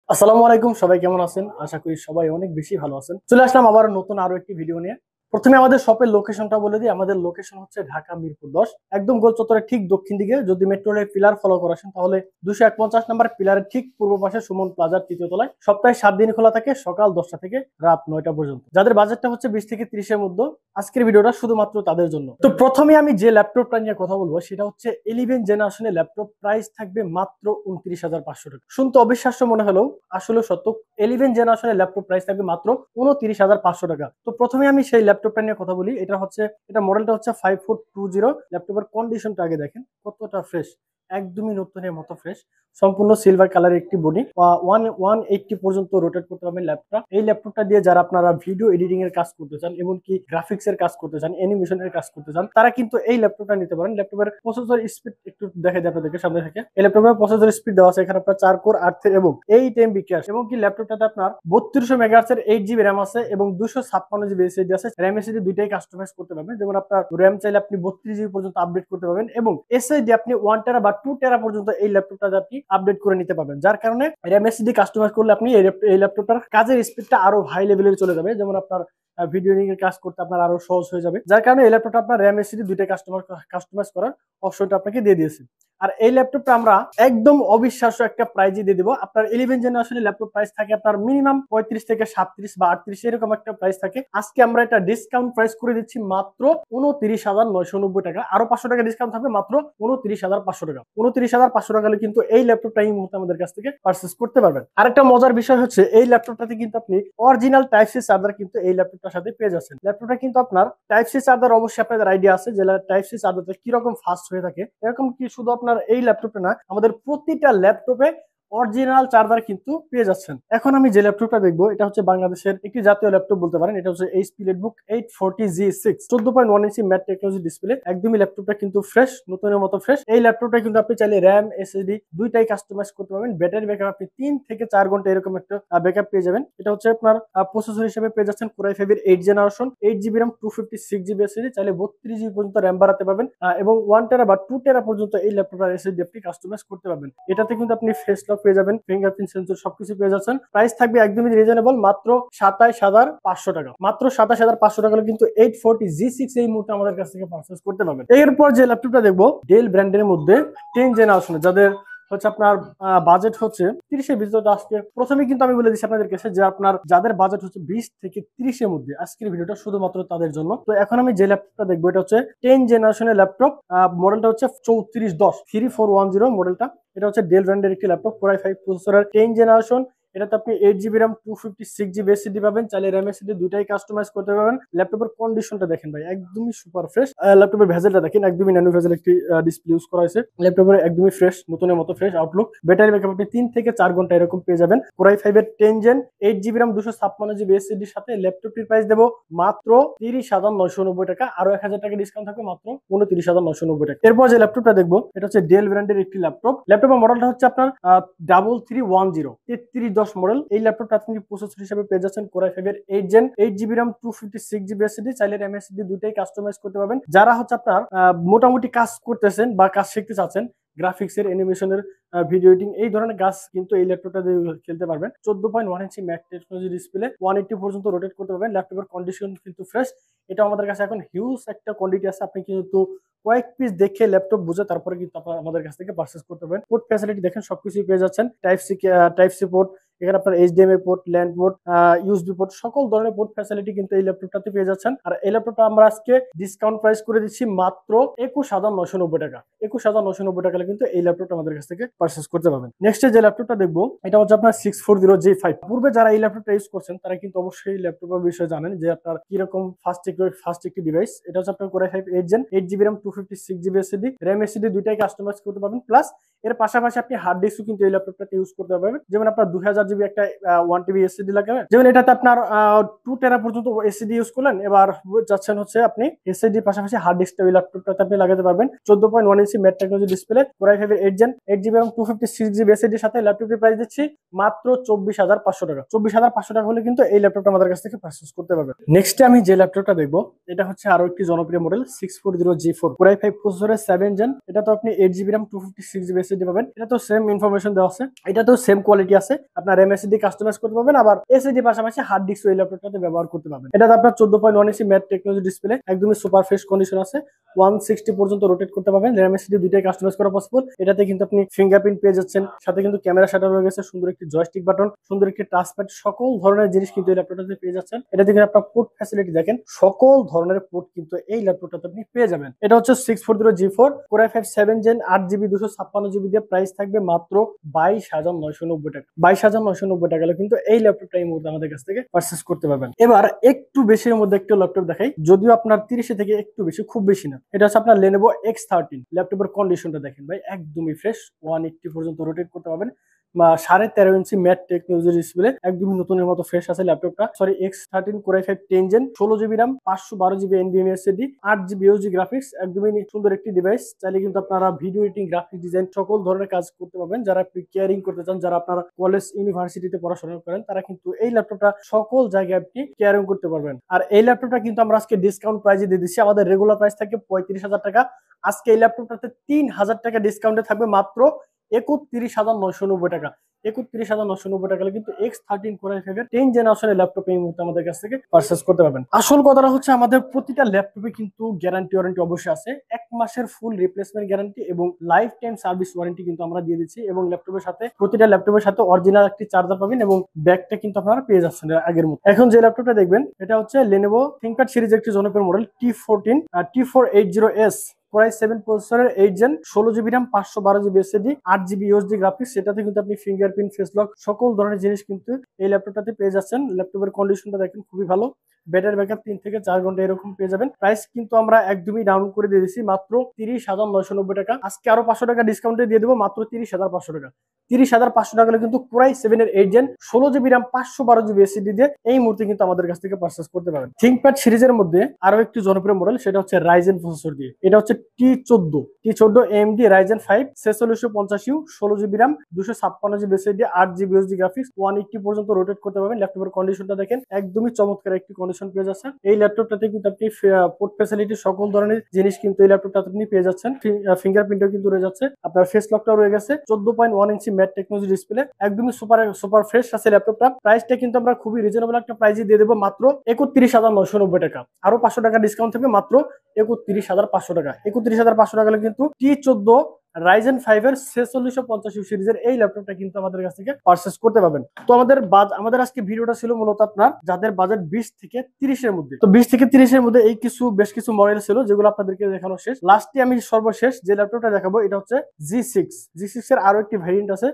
আসসালামু আলাইকুম, সবাই কেমন আছেন? আশা করি সবাই অনেক বেশি ভালো আছেন। চলে আসলাম আবার নতুন আরো একটি ভিডিও নিয়ে। প্রথমে আমাদের শপের লোকেশনটা বলে দিই। আমাদের লোকেশন হচ্ছে ঢাকা মিরপুর 10, একদম গোল চত্বরের ঠিক দক্ষিণ দিকে। যদি মেট্রো রেল পিলার ফলো করে আসেন তাহলে 251 নম্বর পিলারের ঠিক পূর্ব পাশে সুমন প্লাজার 3য় তলায়। সপ্তাহে 7 দিন খোলা থাকে, সকাল 10টা থেকে রাত 9টা পর্যন্ত। যাদের বাজেটটা হচ্ছে 20 থেকে 30-এর মধ্যে, আজকের ভিডিওটা শুধুমাত্র তাদের জন্য। তো প্রথমে আমি যে ল্যাপটপটা নিয়ে কথা বলবো সেটা হচ্ছে 11 জেনারেশনের ল্যাপটপ। প্রাইস থাকবে মাত্র 29,500 টাকা। শুনতে অবিশ্বাস্য মনে হলেও আসলে সত্য। 11 জেনারেশনের ল্যাপটপ প্রাইস থাকবে মাত্র 29,500 টাকা। তো প্রথমে আমি সেই ল্যাপটপটা নিয়ে কথা বলি। এটা মডেলটা হচ্ছে 5420। ল্যাপটপের কন্ডিশনটা আগে দেখেন কতটা ফ্রেশ, একদমই নতুনের মতো ফ্রেশ। সম্পূর্ণ সিলভার কালারের একটি বডি, 180 পর্যন্ত রোটেট করতে পারবেন ল্যাপটপটা। এই ল্যাপটপটা দিয়ে যারা আপনারা ভিডিও এডিটিং এর কাজ করতে চান, এমনকি গ্রাফিক্স এর কাজ করতে চান, অ্যানিমেশনের কাজ করতে চান, তারা কিন্তু এই ল্যাপটপটা নিতে পারেন। ল্যাপটপের প্রসেসর স্পিড একটু দেখা যায় আপনাদেরকে সামনে থেকে। এই ল্যাপটপের প্রসেসর স্পিড দেওয়া আছে এখানে আপনার 4 কোর 8 এবং 8 MB ক্যাশ, এবং কি ল্যাপটপটাতে আপনার 3200 মেগাহার্টজের 8 GB র্যাম আছে এবং 256 GB এসএসডি আছে। র্যাম এসএসডি দুইটাই কাস্টমাইজ করতে পারবেন। যেমন আপনার র্যাম চাইলে আপনি 32 GB পর্যন্ত আপডেট করতে পারবেন, এবং এসএসডি আপনি 1 টেরা বা 2 টেরা পর্যন্ত এই ল্যাপটপটাতে আপনি আপডেট করে নিতে পারবেন। যার কারণে র্যাম এসএসডি কাস্টমাইজ করলে আপনি এই ল্যাপটপটার কাজের স্পিডটা আরো হাই লেভেলে চলে যাবে। যেমন আপনার ভিডিও এডিটিং এর কাজ করতে আপনার আরো সহজ হয়ে যাবে। যার কারণে এই ল্যাপটপটা আপনার র্যাম এসএসডি দুইটাই কাস্টমাইজ করার অপশনটা আপনাকে দিয়ে দিয়েছে। আর এই ল্যাপটপটা আমরা একদম অবিশ্বাস্য একটা প্রাইজে দিয়ে দিব। আপনার 11 জেনারেশনের ল্যাপটপ প্রাইস থাকে আপনার মিনিমাম 35 থেকে 37 বা 38 এরকম একটা প্রাইস থাকে। আজকে আমরা এটা ডিসকাউন্ট প্রাইস করে দিচ্ছি মাত্র 29,990 টাকা। আরো 500 টাকা ডিসকাউন্ট থাকবে, মাত্র 29,500 টাকা। 29,500 টাকা হলে কিন্তু এই ল্যাপটপটা এই মুহূর্তে আমাদের কাছ থেকে পারচেজ করতে পারবেন। আরেকটা মজার বিষয় হচ্ছে এই ল্যাপটপটাতে কিন্তু আপনি অরিজিনাল টাইপ সি চার্জার কিন্তু এই ল্যাপটপটার সাথে পেয়ে যাচ্ছেন। ল্যাপটপটা কিন্তু আপনার টাইপ সি চার্জার, অবশ্যই আপনাদের আইডিয়া আছে যে টাইপ সি চার্জারটা কিরকম ফাস্ট হয়ে থাকে। এরকম কি শুধু আপনার এই ল্যাপটপে না, আমাদের প্রতিটা ল্যাপটপে অরিজিনাল চার্জার কিন্তু পেয়ে যাচ্ছেন। এখন আমি যে ল্যাপটপটা দেখবো এটা হচ্ছে বাংলাদেশের একটি জাতীয় ল্যাপটপ বলতে পারেন। এটা হচ্ছে HP EliteBook 840G6, 14.1 inch matte technology display. একদমই ল্যাপটপটা কিন্তু ফ্রেশ, নতুনের মতো ফ্রেশ। এই ল্যাপটপটা কিন্তু আপনি চাইলে র্যাম এসএসডি দুইটাই কাস্টমাইজ করতে পারবেন। ব্যাটারি ব্যাকআপ আপনি 3 থেকে 4 ঘন্টা এরকম একটা ব্যাকআপ পেয়ে যাবেন। এটা হচ্ছে আপনার প্রসেসর হিসেবে পেয়ে যাচ্ছেন কোরাই 5 এর 8 generation, 8 GB RAM, 256 GB SSD. চাইলে 32 GB পর্যন্ত র্যাম বাড়াতে পারবেন, এবং 1 টেরা বা 2 টেরা পর্যন্ত এই ল্যাপটপের এসএসডি আপনি কাস্টমাইজ করতে পারবেন। এটাতে কিন্তু আপনি ফেস লক পেয়ে যাবেন, ফিঙ্গারপ্রিন্ট সেন্সর সবকিছু পেয়ে যাচ্ছেন। প্রাইস থাকবে একদমই রিজনেবল, মাত্র 27,500 টাকা। মাত্র 27,500 টাকা কিন্তু 840G6 এই মুহূর্তে আমাদের কাছ থেকে পারচেজ করতে পারবেন। এরপর যে ল্যাপটপটা দেখবো ডেল ব্র্যান্ডের মধ্যে 10 জেনারেশনের, যাদের হচ্ছে আপনার বাজেট হচ্ছে 30-এর ভিতরে। আজকে প্রথমে কিন্তু আমি বলে দিচ্ছি আপনাদের কাছে যে আপনার যাদের বাজেট হচ্ছে 20 থেকে 30-এর মধ্যে, আজকের ভিডিওটা শুধুমাত্র তাদের জন্য। তো এখন আমি যে ল্যাপটপটা দেখবো এটা হচ্ছে 10 জেনারেশনের ল্যাপটপ। মডেলটা হচ্ছে 3410 মডেলটা। এটা হচ্ছে ডেল ব্র্যান্ডের একটি ল্যাপটপ, কোরাই 5 প্রসেসরের 10 জেনারেশন। এটাতে আপনি 8 GB র্যাম, 256 GB এসএসডি পাবেন। চাইলে র্যাম এসএসডি দুটাই কাস্টমাইজ করতে পারবেন। ল্যাপটপের কন্ডিশনটা দেখেন ভাই, একদমই সুপার ফ্রেশ। ল্যাপটপের ভেজেলটা দেখেন, একদমই ন্যানো ভেজেল একটি ডিসপ্লে ইউজ করা হয়েছে। ল্যাপটপের একদমই ফ্রেশ, নতুনের মতো ফ্রেশ আউটলুক। ব্যাটারি ব্যাকআপ আপনি 3 থেকে 4 ঘন্টা এরকম পেয়ে যাবেন। কোরাই 5 এর 10 জেন, 8 GB র্যাম, 256 GB এসএসডির সাথে ল্যাপটপটির প্রাইস দেবো মাত্র 30,990 টাকা। আরো 1000 টাকা ডিসকাউন্ট থাকবে, মাত্র 29,990 টাকা। এরপর যে ল্যাপটপটা দেখবো এটা হচ্ছে ডেল ব্র্যান্ডের একটি ল্যাপটপ। ল্যাপটপের মডেলটা হচ্ছে আপনার 3310 3310 মডেল। এই ল্যাপটপটা আপনি প্রসেসর হিসেবে পেয়ে যাচ্ছেন কোরাই 5 এর 8 gen, 8 GB RAM, 256 GB SSD. চাইলে র্যাম এসএসডি দুটাই কাস্টমাইজ করতে পারবেন। যারা হচ্ছে আপনার মোটামুটি কাজ করতেছেন বা কাজ শিখতে চাচ্ছেন, গ্রাফিক্সের, অ্যানিমেশনের, ভিডিও এডিটিং, এই ধরনের কাজ কিন্তু এই ল্যাপটপটা দিয়ে খেলতে পারবেন। 14.1 ইঞ্চি ম্যাট টেকনোলজি ডিসপ্লে, 180 পর্যন্ত রোটেট করতে পারবেন। ল্যাপটপের কন্ডিশন কিন্তু ফ্রেশ। এটা আমাদের কাছে এখন হিউজ একটা কোয়ান্টিটি আছে। আপনি কিন্তু কয়েক পিস দেখে ল্যাপটপ বুঝে তারপরে কিন্তু আপনারা আমাদের কাছ থেকে পারচেজ করতে পারবেন। পোর্ট ফ্যাসিলিটি দেখেন, সবকিছুই পেয়ে যাচ্ছেন। টাইপ সি পোর্ট, এখানে আপনার HDMI port, land port, USB port, সকল ধরনের পোর্ট ফ্যাসিলিটি কিন্তু এই ল্যাপটপটাতে পেয়ে যাচ্ছেন। আর এই ল্যাপটপটা আমরা আজকে ডিসকাউন্ট প্রাইস করে দিচ্ছি মাত্র 21,990 টাকা। 21,990 টাকা কিন্তু এই ল্যাপটপটা আমাদের কাছ থেকে পারচেজ করতে পারবেন। নেক্সট যে ল্যাপটপটা দেখবো এটা হচ্ছে আপনার 640G5। পূর্বে যারা এই ল্যাপটপটা ইউজ করছেন তারা কিন্তু অবশ্যই ল্যাপটপের বিষয়ে জানেন যে আপনার কিরকম ফাস্ট একটি ডিভাইস। এটা হচ্ছে আপনার Core i 5 8 gen, 8 GB RAM, 256 GB SSD, RAM SSD দুইটাই কাস্টমাইজ করতে পারবেন। প্লাস এর পাশাপাশি আপনি হার্ড ডিস্কও কিন্তু এই ল্যাপটপটাতে ইউজ করতে পারবেন। যেমন আপনার 2000 GB একটা 1 TB এসএসডি লাগাবেন, যেমন এটাতে আপনার 2 টেরা পর্যন্ত এসএসডি ইউজ করলেন। এবার যাচ্ছেন হচ্ছে আপনি এসএসডি পাশাপাশি হার্ড ডিস্কটা এই ল্যাপটপটাতে আপনি লাগাতে পারবেন। 14.1 inch matte technology display, core i 5 এর 8 জেন, 8 GB এবং 256 GB এসএসডির সাথে ল্যাপটপটির প্রাইস দিচ্ছি মাত্র 24,500 টাকা। 24,500 টাকা হলে কিন্তু এই ল্যাপটপটা আমাদের কাছ থেকে পারচেজ করতে পারবেন। নেক্সট আমি যে ল্যাপটপটা দেখবো এটা হচ্ছে আরো একটি জনপ্রিয় মডেল 640G4, কোরাই 5 প্রসেসরের 7 জেন। এটা তো আপনি 8 GB র্যাম, 256 GB এসএসডি পাবেন। এটা তো সেম ইনফরমেশন দেওয়া আছে, এটা তো সেম কোয়ালিটি আছে। আপনার র্যাম এসএসডি কাস্টমাইজ করতে পারবেন, আবার এসএসডি পাশাপাশি হার্ড ডিস্ক এই ল্যাপটপটাতে ব্যবহার করতে পারবেন। এটাতে আপনার 14.1 ইঞ্চি ম্যাট টেকনোলজি ডিসপ্লে, একদমই সুপার ফ্রেশ কন্ডিশন আছে, 160 পর্যন্ত রোটেট করতে পারবেন, র্যাম এসএসডি দুইটাই কাস্টমাইজ করা পসিবল। এটাতে কিন্তু আপনি ফিঙ্গারপ্রিন্ট পেয়ে যাচ্ছেন, সাথে কিন্তু ক্যামেরা শাটার রয়ে গেছে, সুন্দর একটি জয়স্টিক বাটন, সুন্দর একটি টাচপ্যাড, সকল ধরনের জিনিস কিন্তু এই ল্যাপটপটাতে পেয়ে যাচ্ছেন। এটাতে কিন্তু আপনার পোর্ট ফ্যাসিলিটি দেখেন, সকল ধরনের পোর্ট কিন্তু এই ল্যাপটপটাতে আপনি পেয়ে যাবেন। এটা হচ্ছে 640G4 Core i5 7 Gen 8GB 256GB দিয়ে, প্রাইস থাকবে মাত্র 22,990 টাকা। 22,990 টাকা কিন্তু এই ল্যাপটপটা এই মুহূর্তে আমাদের কাছ থেকে পারচেজ করতে পারবেন। এবার একটু বেশির মধ্যে একটু ল্যাপটপ দেখাই, যদিও আপনার 30 থেকে একটু বেশি, খুব বেশি না। এটা হচ্ছে আপনার Lenovo X13। ল্যাপটপের কন্ডিশনটা দেখেন ভাই, একদমই ফ্রেশ, 180 পর্যন্ত রোটেট করতে পারবেন, 13.5 ইঞ্চি ম্যাট টেকনোলজি ডিসপ্লে, একদমই নতুনের মতো ফ্রেশ আছে ল্যাপটপটা। Sorry, X13 Core i5 10 Gen 16GB RAM 512GB NVMe SSD 8GB USD graphics, একদমই সুন্দর একটি ডিভাইস। চাইলে কিন্তু আপনারা ভিডিও এডিটিং, গ্রাফিক্স ডিজাইন সকল ধরনের কাজ করতে পারবেন। যারা কেয়ারিং করতে চান, যারা আপনারা কলেজ ইউনিভার্সিটিতে পড়াশোনা করেন, তারা কিন্তু এই ল্যাপটপটা সকল জায়গায় আপনি কেয়ারিং করতে পারবেন। আর এই ল্যাপটপটা কিন্তু আমরা আজকে ডিসকাউন্ট প্রাইজে দিয়ে দিচ্ছি। আমাদের রেগুলার প্রাইস থাকে 35,000 টাকা, আজকে এই ল্যাপটপটাতে 3,000 টাকা ডিসকাউন্টে থাকবে মাত্র 31,990 টাকা। 31,990 টাকা কিন্তু X13 Core i5 এর 10 জেনারেশনের ল্যাপটপ এই মুহূর্তে আমাদের কাছ থেকে পারচেজ করতে পারবেন। আসল কথাটা হচ্ছে, আমাদের প্রতিটা ল্যাপটপে কিন্তু গ্যারান্টি ওয়ারেন্টি অবশ্যই আছে। 1 মাসের ফুল রিপ্লেসমেন্ট গ্যারান্টি এবং লাইফ টাইম সার্ভিস ওয়ারেন্টি কিন্তু আমরা দিয়ে দিচ্ছি। এবং ল্যাপটপের সাথে, প্রতিটা ল্যাপটপের সাথে অরিজিনাল একটি চার্জার পাবেন এবং ব্যাগটা কিন্তু আপনারা পেয়ে যাচ্ছেন আগের মতো। এখন যে ল্যাপটপটা দেখবেন, এটা হচ্ছে Lenovo ThinkPad সিরিজ একটি জনপ্রিয় মডেল T480S Core i7 প্রসেসরের 8 Gen 16GB RAM 512GB SSD 8GB USD graphics. সেটাতে কিন্তু আপনি ফিঙ্গারপ্রিন্ট, ফেস লক সকল ধরনের জিনিস কিন্তু এই ল্যাপটপটাতে পেয়ে যাচ্ছেন। ল্যাপটপের কন্ডিশনটা দেখেন, খুবই ভালো, ব্যাটারি ব্যাকআপ 3 থেকে 4 ঘন্টা এরকম পেয়ে যাবেন। প্রাইস কিন্তু আমরা একদমই ডাউন করে দিয়ে দিচ্ছি মাত্র 30,990 টাকা। আজকে আরো 500 টাকা ডিসকাউন্টে দিয়ে দেবো মাত্র 30,500 টাকা। 30,500 টাকা কিন্তু Core i7 এর 8 Gen 16GB RAM 512GB SSD দিয়ে এই মুহূর্তে কিন্তু আমাদের কাছ থেকে পারচেজ করতে পারবেন। ThinkPad সিরিজের মধ্যে আরো একটি জনপ্রিয় মডেল, সেটা হচ্ছে Ryzen প্রসেসর দিয়ে। এটা হচ্ছে T14 AMD Ryzen 5 4650U 16GB RAM 256GB SSD 8GB USD graphics, 180 পর্যন্ত রোটেট করতে পারবেন। ল্যাপটপের কন্ডিশনটা দেখেন, একদমই চমৎকার একটি কন্ডিশন পেয়ে যাচ্ছেন। এই ল্যাপটপটাতে কিন্তু আপনি পোর্ট ফ্যাসিলিটি সকল ধরনের জিনিস কিন্তু এই ল্যাপটপটাতে আপনি পেয়ে যাচ্ছেন। ফিঙ্গারপ্রিন্টও কিন্তু রয়ে যাচ্ছে, আপনার ফেস লকটাও রয়ে গেছে, 14.1 ইঞ্চি ম্যাট টেকনোলজি ডিসপ্লে, একদমই সুপার ফ্রেশ আছে ল্যাপটপটা। প্রাইসটা কিন্তু আমরা খুবই রিজনেবল একটা প্রাইসে দিয়ে দেবো মাত্র 31,990 টাকা। আরো 500 টাকা ডিসকাউন্ট থাকবে মাত্র 31,500 টাকা। 31,500 টাকা কিন্তু T14 Ryzen 5 এর 4650 সিরিজের এই ল্যাপটপটা কিন্তু আমাদের কাছ থেকে পারচেজ করতে পারবেন। তো আমাদের আজকে ভিডিওটা ছিল মূলত আপনার যাদের বাজেট 20 থেকে 30 এর মধ্যে। তো 20 থেকে 30 এর মধ্যে এই বেশ কিছু মডেল ছিল যেগুলো আপনাদেরকে দেখানো শেষ। লাস্টে আমি সর্বশেষ যে ল্যাপটপটা দেখাবো, এটা হচ্ছে G6 এর আরো একটি ভ্যারিয়েন্ট আছে,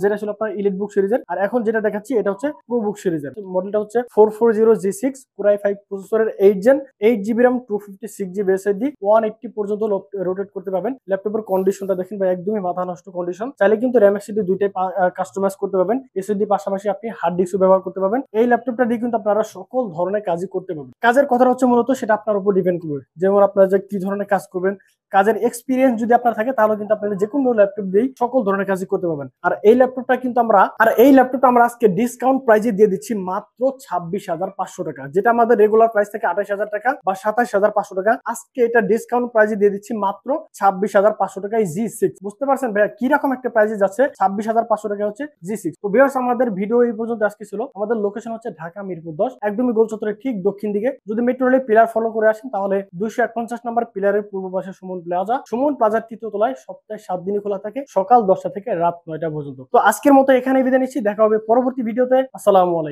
যেটা ছিল আপনার ইলিট বুক সিরিজের। আর এখন যেটা দেখাচ্ছি এটা হচ্ছে প্রো বুক সিরিজের। মডেলটা হচ্ছে 440 G6 Core i5 প্রসেসরের 8 Gen 8GB RAM 256GB SSD 180 পর্যন্ত রোটেট করতে পারবেন। ল্যাপটপের কন্ডিশনটা দেখেন ভাই, একদমই মাথা নষ্ট কন্ডিশন। চাইলে কিন্তু র্যাম এসএসডি দুইটাই কাস্টমাইজ করতে পারবেন। এসএসডি পাশাপাশি আপনি হার্ড ডিস্কও ব্যবহার করতে পারবেন। এই ল্যাপটপটা দিয়ে কিন্তু আপনারা সকল ধরনের কাজই করতে পারবেন। কাজের কথা হচ্ছে মূলত সেটা আপনার উপর ডিপেন্ড করবে, যেমন আপনারা যে কি ধরনের কাজ করবেন, কাজের এক্সপিরিয়েন্স যদি আপনার থাকে তাহলে কিন্তু আপনারা যে কোনো ল্যাপটপ দিয়ে সকল ধরনের কাজই করতে পারবেন। আর এই ল্যাপটপটা আমরা আজকে ডিসকাউন্ট প্রাইজে দিয়ে দিচ্ছি মাত্র 26,500 টাকা, যেটা আমাদের রেগুলার প্রাইস থেকে 28,000 টাকা বা 27,500 টাকা। আজকে এটা ডিসকাউন্ট প্রাইজে দিয়ে দিচ্ছি মাত্র 26,500 টাকায় G6। বুঝতে পারছেন ভাইয়া কিরকম একটা প্রাইজে যাচ্ছে? 26,500 টাকা হচ্ছে G6। তো ভিউয়ার্স, আমাদের ভিডিও এই পর্যন্ত আজকে ছিল। আমাদের লোকেশন হচ্ছে ঢাকা মিরপুর 10, একদমই গোল চত্বরের ঠিক দক্ষিণ দিকে। যদি মেট্রো রেলের পিলার ফলো করে আসেন তাহলে 251 নম্বর পিলারের পূর্ব পাশে সুমন প্লাজার 3য় তলায় সপ্তাহে 7 দিনই খোলা থাকে, সকাল 10টা থেকে রাত 9টা পর্যন্ত। তো আজকের মতো এখানে বিদায় নিচ্ছি, দেখা হবে পরবর্তী ভিডিওতে। আসসালামু আলাইকুম।